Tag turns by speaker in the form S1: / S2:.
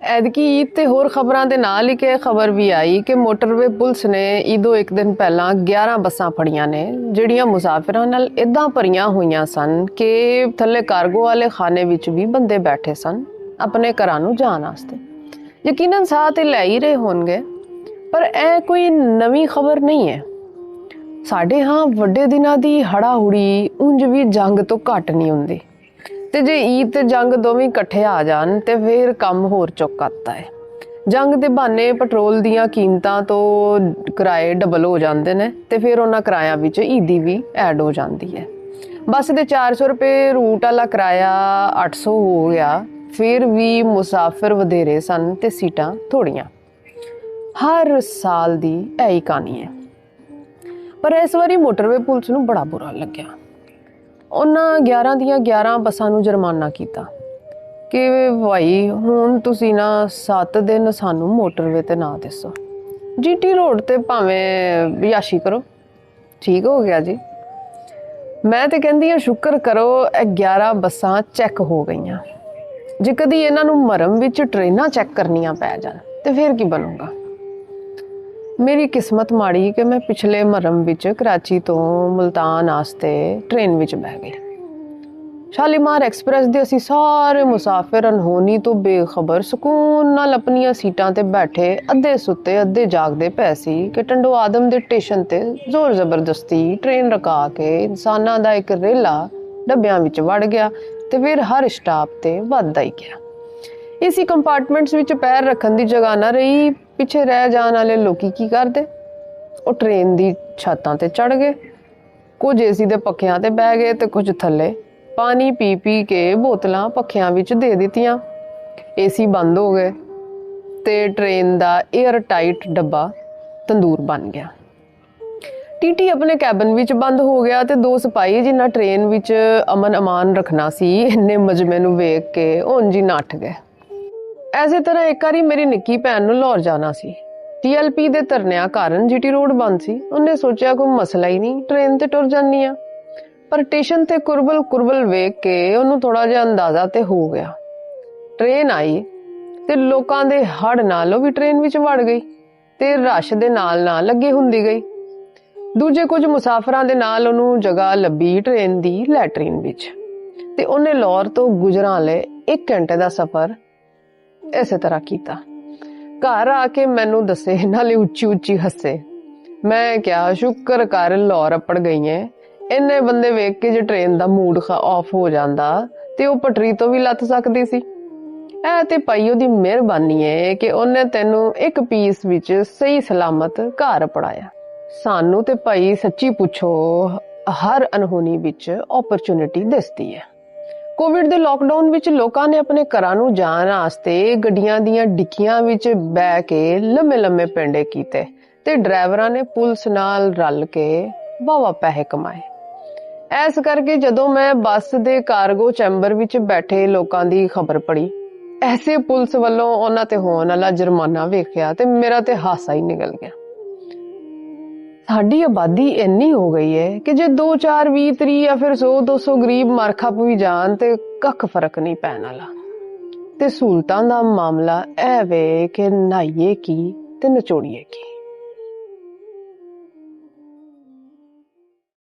S1: ਐਤਕੀ ਈਦ ਤੇ ਹੋਰ ਖਬਰਾਂ ਦੇ ਨਾਲ ਹੀ ਕਿ ਖਬਰ ਵੀ ਆਈ ਕਿ ਮੋਟਰਵੇ ਪੁਲਿਸ ਨੇ ਈਦੋਂ ਇੱਕ ਦਿਨ ਪਹਿਲਾਂ 11 ਬੱਸਾਂ ਫੜੀਆਂ ਨੇ ਜਿਹੜੀਆਂ ਮੁਸਾਫਿਰਾਂ ਨਾਲ ਇਦਾਂ ਭਰੀਆਂ ਹੋਈਆਂ ਸਨ ਕਿ ਥੱਲੇ ਕਾਰਗੋ ਵਾਲੇ ਖਾਨੇ ਵਿੱਚ ਵੀ ਬੰਦੇ ਬੈਠੇ ਸਨ ਆਪਣੇ ਘਰਾਂ ਨੂੰ ਜਾਣ ਵਾਸਤੇ। ਯਕੀਨਨ ਸਾਹ ਤੇ ਲੈ ਹੀ ਰਹੇ ਹੋਣਗੇ, ਪਰ ਇਹ ਕੋਈ ਨਵੀਂ ਖਬਰ ਨਹੀਂ ਹੈ। ਸਾਡੇ ਹਾਂ ਵੱਡੇ ਦਿਨਾਂ ਦੀ ਹੜਾਹੁੜੀ ਉਂਝ ਵੀ ਜੰਗ ਤੋਂ ਘੱਟ ਨਹੀਂ ਹੁੰਦੀ, ਤੇ ਜੇ ਈਦ ਤੇ ਜੰਗ ਦੋਵੇਂ ਇਕੱਠੇ ਆ ਜਾਣ ਤੇ ਫਿਰ ਕੰਮ ਹੋਰ ਚੁੱਕ ਆਤਾ ਹੈ। ਜੰਗ ਦੇ ਬਹਾਨੇ ਪੈਟਰੋਲ ਦੀਆਂ ਕੀਮਤਾਂ ਤੋਂ ਕਿਰਾਏ ਡਬਲ ਹੋ ਜਾਂਦੇ ਨੇ ਤੇ ਫਿਰ ਉਹਨਾਂ ਕਿਰਾਇਆਂ ਵਿੱਚ ਈਦੀ ਵੀ ਐਡ ਹੋ ਜਾਂਦੀ ਹੈ। ਬੱਸ ਦੇ 400 ਰੁਪਏ ਰੂਟ ਵਾਲਾ ਕਿਰਾਇਆ 800 ਹੋ ਗਿਆ। ਫਿਰ ਵੀ ਮੁਸਾਫਿਰ ਵਧੇਰੇ ਸਨ ਤੇ ਸੀਟਾਂ ਥੋੜੀਆਂ। ਹਰ ਸਾਲ ਦੀ ਇਹੀ ਕਹਾਣੀ ਹੈ, ਪਰ ਇਸ ਵਾਰੀ ਮੋਟਰਵੇ ਪੁਲਿਸ ਨੂੰ ਬੜਾ ਬੁਰਾ ਲੱਗਿਆ। ਉਹਨਾਂ 11 ਦੀਆਂ 11 ਬੱਸਾਂ ਨੂੰ ਜੁਰਮਾਨਾ ਕੀਤਾ ਕਿ ਭਾਈ ਹੁਣ ਤੁਸੀਂ ਨਾ 7 ਦਿਨ ਸਾਨੂੰ ਮੋਟਰਵੇ ਤੇ ਨਾ ਦੱਸੋ, ਜੀਟੀ ਰੋਡ ਤੇ ਭਾਵੇਂ ਬਿਆਸ਼ੀ ਕਰੋ। ਠੀਕ ਹੋ ਗਿਆ ਜੀ। ਮੈਂ ਤੇ ਕਹਿੰਦੀ ਹਾਂ ਸ਼ੁਕਰ ਕਰੋ ਇਹ 11 ਬੱਸਾਂ ਚੈੱਕ ਹੋ ਗਈਆਂ। ਜੇ ਕਦੀ ਇਹਨਾਂ ਨੂੰ ਮਰਮ ਵਿੱਚ ਟ੍ਰੇਨਾਂ ਚੈੱਕ ਕਰਨੀਆਂ ਪੈ ਜਾਣ ਤੇ ਫਿਰ ਕੀ ਬਣੂਗਾ। ਮੇਰੀ ਕਿਸਮਤ ਮਾੜੀ ਕਿ ਮੈਂ ਪਿਛਲੇ ਮਰਮ ਵਿੱਚ ਕਰਾਚੀ ਤੋਂ ਮੁਲਤਾਨ ਵਾਸਤੇ ਟ੍ਰੇਨ ਵਿੱਚ ਬਹਿ ਗਈ। ਸ਼ਾਲੀਮਾਰ ਐਕਸਪ੍ਰੈਸ ਦੇ ਅਸੀਂ ਸਾਰੇ ਮੁਸਾਫਿਰ ਅਨਹੋਨੀ ਤੋਂ ਬੇਖਬਰ ਸਕੂਨ ਨਾਲ ਆਪਣੀਆਂ ਸੀਟਾਂ ਤੇ ਬੈਠੇ ਅੱਧੇ ਸੁੱਤੇ ਅੱਧੇ ਜਾਗਦੇ ਪਏ ਸੀ ਕਿ ਟੰਡੋ ਆਦਮ ਦੇ ਸਟੇਸ਼ਨ ਤੇ ਜ਼ੋਰ ਜ਼ਬਰਦਸਤੀ ਟ੍ਰੇਨ ਰੁਕਾ ਕੇ ਇਨਸਾਨਾਂ ਦਾ ਇੱਕ ਰੇਲਾ ਡੱਬਿਆਂ ਵਿੱਚ ਵੜ ਗਿਆ ਤੇ ਫਿਰ ਹਰ ਸਟਾਪ ਤੇ ਵੱਧਦਾ ਹੀ ਗਿਆ। ਇਸੀ ਕੰਪਾਰਟਮੈਂਟਸ ਵਿੱਚ ਪੈਰ ਰੱਖਣ ਦੀ ਜਗ੍ਹਾ ਨਾ ਰਹੀ। ਪਿੱਛੇ ਰਹਿ ਜਾਣ ਵਾਲੇ ਲੋਕੀ ਕੀ ਕਰਦੇ, ਉਹ ਟ੍ਰੇਨ ਦੀ ਛੱਤਾਂ ਤੇ ਚੜ ਗਏ, ਕੁਝ ਏਸੀ ਦੇ ਪੱਖਿਆਂ ਤੇ ਬਹਿ ਗਏ ਤੇ ਕੁਝ ਥੱਲੇ ਪਾਣੀ ਪੀ ਪੀ ਕੇ ਬੋਤਲਾਂ ਪੱਖਿਆਂ ਵਿੱਚ ਦੇ ਦਿੱਤੀਆਂ। ਏਸੀ ਬੰਦ ਹੋ ਗਏ ਤੇ ਟ੍ਰੇਨ ਦਾ 에ਅਰ ਟਾਈਟ ਡੱਬਾ ਤੰਦੂਰ ਬਣ ਗਿਆ। ਟੀਟੀ ਆਪਣੇ ਕੈਬਨ ਵਿੱਚ ਬੰਦ ਹੋ ਗਿਆ ਤੇ ਦੋ ਸਿਪਾਹੀ ਜਿਨ੍ਹਾਂ ਟ੍ਰੇਨ ਵਿੱਚ ਅਮਨ ਅਮਾਨ ਰੱਖਣਾ ਸੀ ਇੰਨੇ ਮਜਮੇ ਨੂੰ ਵੇਖ ਕੇ ਉਂਝ ਹੀ ਨੱਠ ਗਏ। ਐਸੇ ਤਰ੍ਹਾਂ ਇੱਕ ਵਾਰੀ ਮੇਰੀ ਨਿੱਕੀ ਭੈਣ ਨੂੰ ਲਾਹੌਰ ਜਾਣਾ ਸੀ। TLP ਦੇ ਧਰਨਿਆਂ ਕਾਰਨ ਜੀਟੀ ਰੋਡ ਬੰਦ ਸੀ। ਉਹਨੇ ਸੋਚਿਆ ਕੋਈ ਮਸਲਾ ਹੀ ਨਹੀਂ, ਟ੍ਰੇਨ ਤੇ ਟੁਰ ਜਾਂਦੀ ਆ। ਪਰ ਸਟੇਸ਼ਨ ਤੇ ਕੁਰਬਲ ਵੇਖ ਕੇ ਉਹਨੂੰ ਥੋੜਾ ਜਿਹਾ ਅੰਦਾਜ਼ਾ ਤੇ ਹੋ ਗਿਆ। ਟ੍ਰੇਨ ਆਈ ਤੇ ਲੋਕਾਂ ਦੇ ਹੜ ਨਾਲ ਉਹ ਵੀ ਟ੍ਰੇਨ ਵਿੱਚ ਵੜ ਗਈ ਤੇ ਰਸ਼ ਦੇ ਨਾਲ ਲੱਗੀ ਹੁੰਦੀ ਗਈ। ਦੂਜੇ ਕੁਝ ਮੁਸਾਫਰਾਂ ਦੇ ਨਾਲ ਉਹਨੂੰ ਜਗ੍ਹਾ ਲੱਭੀ ਟ੍ਰੇਨ ਦੀ ਲੈਟਰੀਨ ਵਿੱਚ ਤੇ ਉਹਨੇ ਲਾਹੌਰ ਤੋਂ ਗੁਜਰਾਂਵਾਲੇ 1 ਘੰਟੇ ਦਾ ਸਫ਼ਰ ਇਸੇ ਤਰ੍ਹਾਂ ਕੀਤਾ। ਘਰ ਆ ਕੇ ਮੈਨੂੰ ਦੱਸੇ, ਨਾਲੇ ਉੱਚੀ ਉੱਚੀ ਹੱਸੇ। ਮੈਂ ਕਿਹਾ ਸ਼ੁਕਰ ਕਰ ਲਾਹੌਰ ਅਪੜ ਗਈ ਹੈ। ਇੰਨੇ ਬੰਦੇ ਵੇਖ ਕੇ ਜੇ ਟ੍ਰੇਨ ਦਾ ਮੂਡ ਆਫ ਹੋ ਜਾਂਦਾ ਤੇ ਉਹ ਪਟਰੀ ਤੋਂ ਵੀ ਲੱਥ ਸਕਦੀ ਸੀ। ਇਹ ਤੇ ਭਾਈ ਉਹਦੀ ਮਿਹਰਬਾਨੀ ਹੈ ਕਿ ਉਹਨੇ ਤੈਨੂੰ ਇੱਕ ਪੀਸ ਵਿੱਚ ਸਹੀ ਸਲਾਮਤ ਘਰ ਪੜਾਇਆ। ਸਾਨੂੰ ਤੇ ਭਾਈ ਸੱਚੀ ਪੁੱਛੋ ਹਰ ਅਨਹੋਨੀ ਵਿੱਚ ਓਪਰਚੁਨਿਟੀ ਦਿਸਦੀ ਹੈ। ਕੋਵਿਡ ਦੇ ਲੋਕਡਾਊਨ ਵਿੱਚ ਲੋਕਾਂ ਨੇ ਆਪਣੇ ਘਰਾਂ ਨੂੰ ਜਾਣ ਵਾਸਤੇ ਗੱਡੀਆਂ ਦੀਆਂ ਡਿੱਕੀਆਂ ਵਿੱਚ ਬਹਿ ਕੇ ਲੰਮੇ ਪੈਂਡੇ ਕੀਤੇ ਤੇ ਡਰਾਈਵਰਾਂ ਨੇ ਪੁਲਿਸ ਨਾਲ ਰਲ ਕੇ ਵਾਵਾ ਪੈਸੇ ਕਮਾਏ। ਐਸ ਕਰਕੇ ਜਦੋਂ ਮੈਂ ਬੱਸ ਦੇ ਕਾਰਗੋ ਚੈਂਬਰ ਵਿੱਚ ਬੈਠੇ ਲੋਕਾਂ ਦੀ ਖਬਰ ਪੜੀ, ਐਸੇ ਪੁਲਿਸ ਵੱਲੋਂ ਉਹਨਾਂ ਤੇ ਹੋਣ ਵਾਲਾ ਜੁਰਮਾਨਾ ਵੇਖਿਆ ਤੇ ਮੇਰਾ ਤੇ ਹਾਸਾ ਹੀ ਨਿਕਲ ਗਿਆ। ਸਾਡੀ ਆਬਾਦੀ ਇੰਨੀ ਹੋ ਗਈ ਹੈ ਕਿ ਜੇ 2 4 20 30 ਜਾਂ ਫਿਰ 100 200 ਗਰੀਬ ਮਰ ਖਪ ਵੀ ਜਾਣ ਤੇ ਕੱਖ ਫਰਕ ਨਹੀਂ ਪੈਣ ਵਾਲਾ। ਤੇ ਸਹੂਲਤਾਂ ਦਾ ਮਾਮਲਾ ਇਹ ਵੇ ਕਿ ਨਹਾਈਏ ਕੀ ਤੇ ਨਚੋੜੀਏ ਕੀ।